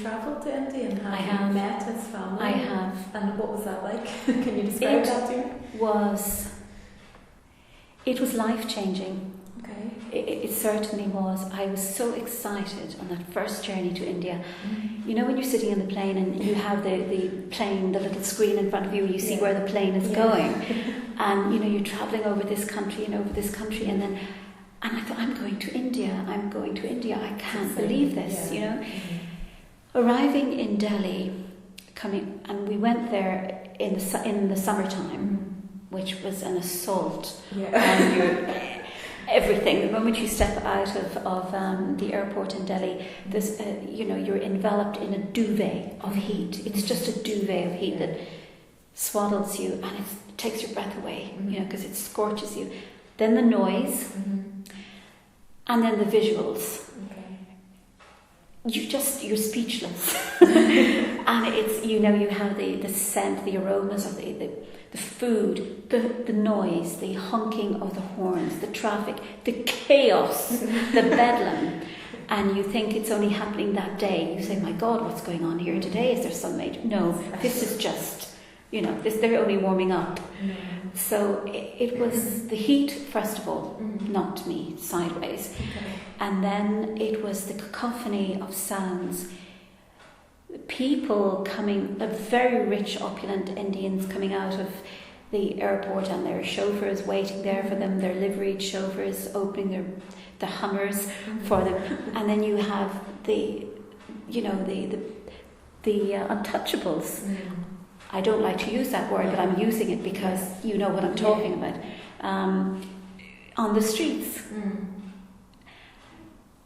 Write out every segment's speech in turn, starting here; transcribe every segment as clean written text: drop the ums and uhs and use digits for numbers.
travelled to India and I have have. you met his family? I have. And what was that like? Can you describe that to me? It was life-changing. Okay. It certainly was. I was so excited on that first journey to India. You know, when you're sitting in the plane and you have the plane, the little screen in front of you, you see where the plane is going. And, you know, you're travelling over this country and over this country, and I thought, I'm going to India, I can't believe this, you know. Arriving in Delhi, and we went there in the summertime, which was an assault on your everything. The moment you step out of the airport in Delhi, there's you're enveloped in a duvet of heat. It's just a duvet of heat that swaddles you, and it takes your breath away, you know, because it scorches you. Then the noise, and then the visuals. You're speechless. And it's, you know, you have the scent, the aromas of the food, the noise, the honking of the horns, the traffic, the chaos, the bedlam. And you think it's only happening that day. You say, my God, what's going on here today? Is there some major... No, this is just, you know, they're only warming up. So it was the heat, first of all, knocked me sideways. And then it was the cacophony of sounds. People coming, the very rich, opulent Indians coming out of the airport, and their chauffeurs waiting there for them, their liveried chauffeurs opening the Hummers for them. And then you have the untouchables. I don't like to use that word, but I'm using it because you know what I'm talking about. On the streets.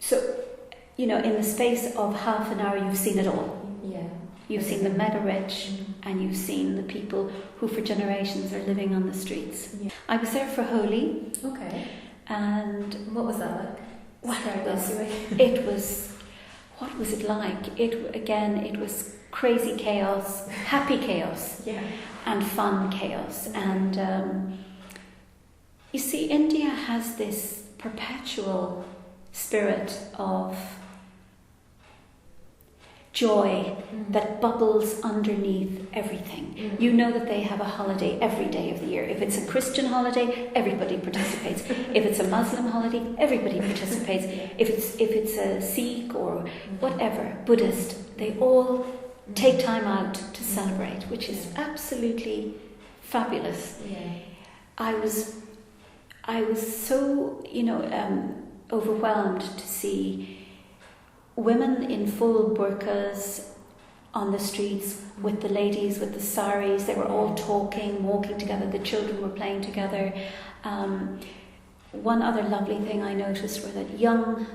So, you know, in the space of half an hour, you've seen it all. You've seen the mega rich, and you've seen the people who for generations are living on the streets. I was there for Holi. Okay. And what was that like? What was it like? It was crazy chaos, happy chaos, and fun chaos. And you see, India has this perpetual spirit of joy that bubbles underneath everything. You know that they have a holiday every day of the year. If it's a Christian holiday, everybody participates. If it's a Muslim holiday, everybody participates. If it's a Sikh or whatever, Buddhist, they all take time out to celebrate, which is absolutely fabulous. I was so, you know, overwhelmed to see women in full burqas on the streets with the ladies with the saris. They were all talking, walking together. The children were playing together. One other lovely thing I noticed were that young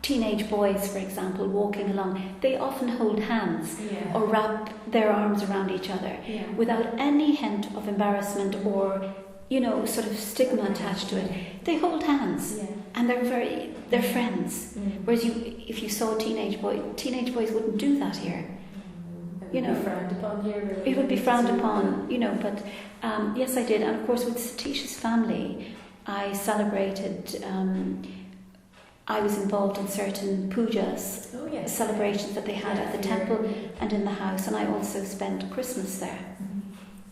teenage boys, for example, walking along, they often hold hands or wrap their arms around each other without any hint of embarrassment or, you know, sort of stigma attached to it. They hold hands, and they're friends. Whereas if you saw teenage boys wouldn't do that here. You know, frowned upon here. Really. It would be frowned upon, you know. But yes, I did, and of course with Satish's family, I celebrated. I was involved in certain pujas, celebrations that they had at the temple and in the house, and I also spent Christmas there.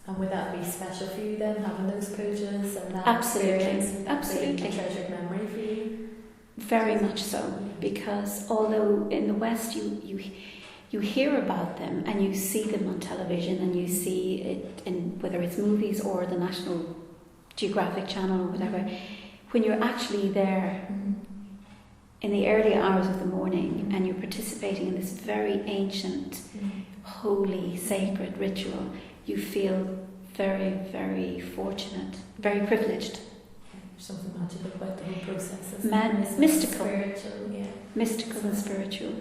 And would that be special for you then, having those pujas and that Absolutely. Absolutely. A treasured memory for you? Very much so, because although in the West you hear about them and you see them on television and you see it in whether it's movies or the National Geographic Channel or whatever, when you're actually there in the early hours of the morning and you're participating in this very ancient, holy, sacred ritual, you feel very, very fortunate, very privileged. Something magical about the whole process. Mystical. Spiritual, Mystical and spiritual.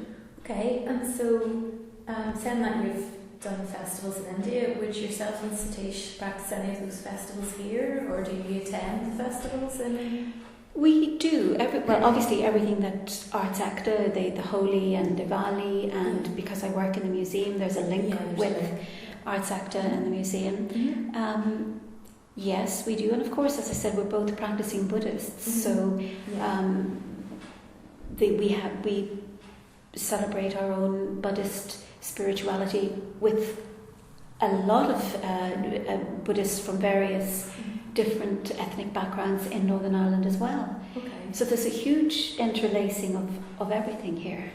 Okay, and so saying that you've done festivals in India, would yourself and Satish practice any of those festivals here, or do you attend the festivals in... We do. Obviously everything that Arts Acta, the Holi and Diwali, and because I work in the museum, there's a link with Arts Acta and the museum. Yes, we do. And of course, as I said, we're both practicing Buddhists. So we celebrate our own Buddhist spirituality with a lot of Buddhists from various different ethnic backgrounds in Northern Ireland as well. Okay. So there's a huge interlacing of everything here.